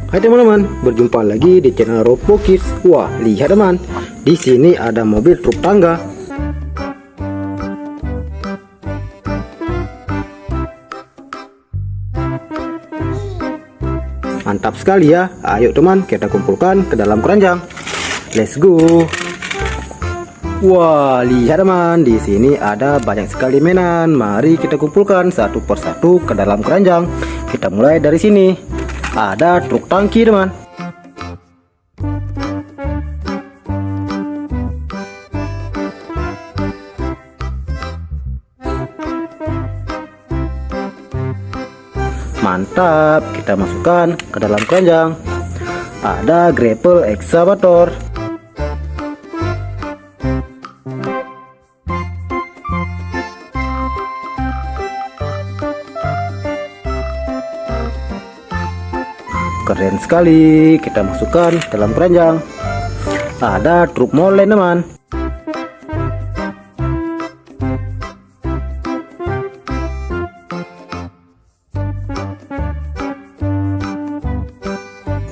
Hai teman-teman, berjumpa lagi di channel Ropo Kids. Wah, lihat teman, di sini ada mobil truk tangga. Mantap sekali ya. Ayo teman, kita kumpulkan ke dalam keranjang. Let's go. Wah, lihat teman, di sini ada banyak sekali mainan. Mari kita kumpulkan satu persatu ke dalam keranjang. Kita mulai dari sini. Ada truk tangki teman. Mantap, kita masukkan ke dalam keranjang. Ada grapple excavator. Keren sekali, kita masukkan ke dalam keranjang. Ada truk molen teman.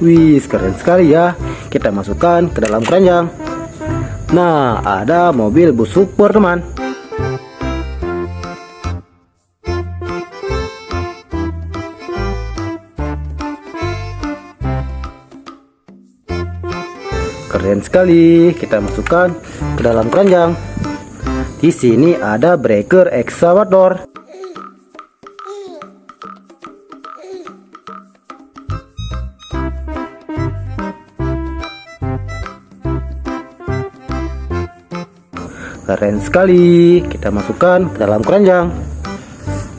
Wih, keren sekali ya. Kita masukkan ke dalam keranjang. Nah, ada mobil bus super teman. Keren sekali, kita masukkan ke dalam keranjang. Di sini ada breaker excavator. Keren sekali, kita masukkan ke dalam keranjang.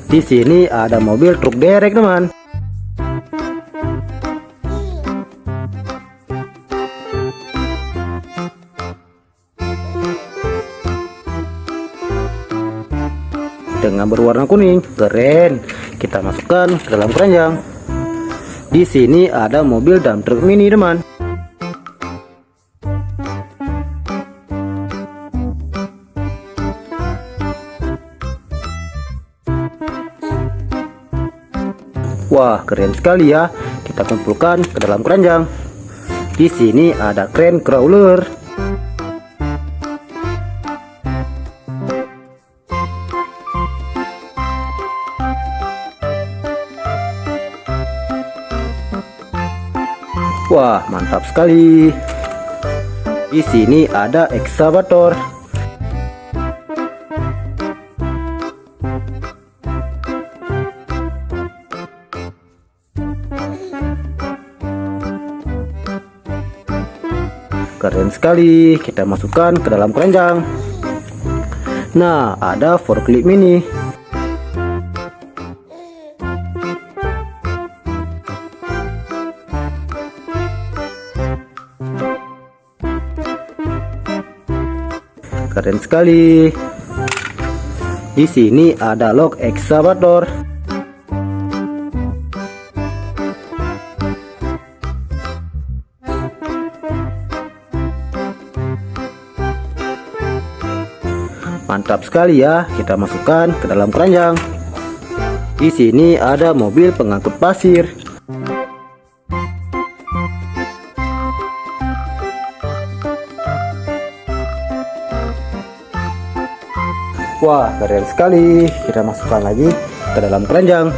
Di sini ada mobil truk derek teman. Dengan berwarna kuning, keren. Kita masukkan ke dalam keranjang. Di sini ada mobil dump truck mini teman. Wah, keren sekali ya. Kita kumpulkan ke dalam keranjang. Di sini ada crane crawler. Wah, mantap sekali. Di sini ada excavator. Keren sekali, kita masukkan ke dalam keranjang. Nah, ada forklift mini. Keren sekali. Di sini ada log excavator. Mantap sekali ya, kita masukkan ke dalam keranjang. Di sini ada mobil pengangkut pasir. Wah, keren sekali. Kita masukkan lagi ke dalam keranjang.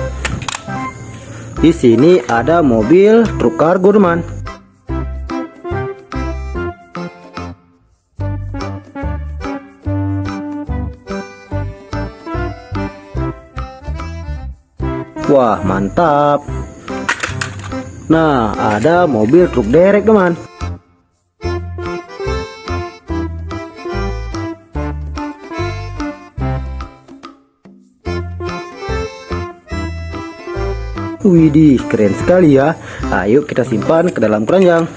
Di sini ada mobil truk kargo teman. Wah, mantap. Nah, ada mobil truk derek teman. Widih, keren sekali ya. Ayo kita simpan ke dalam keranjang.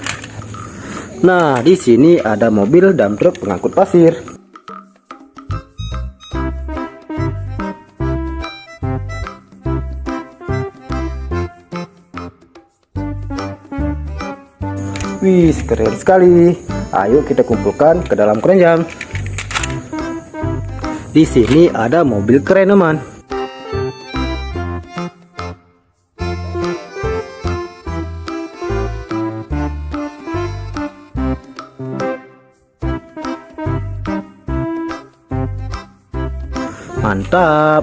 Nah, di sini ada mobil dump truck pengangkut pasir. Wih, keren sekali. Ayo kita kumpulkan ke dalam keranjang. Di sini ada mobil keren teman. Mantap.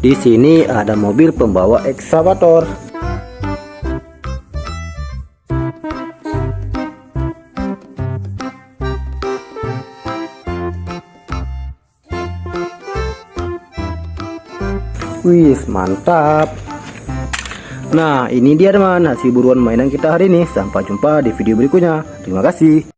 Di sini ada mobil pembawa ekskavator. Wih, mantap. Nah, ini dia teman hasil buruan mainan kita hari ini. Sampai jumpa di video berikutnya. Terima kasih.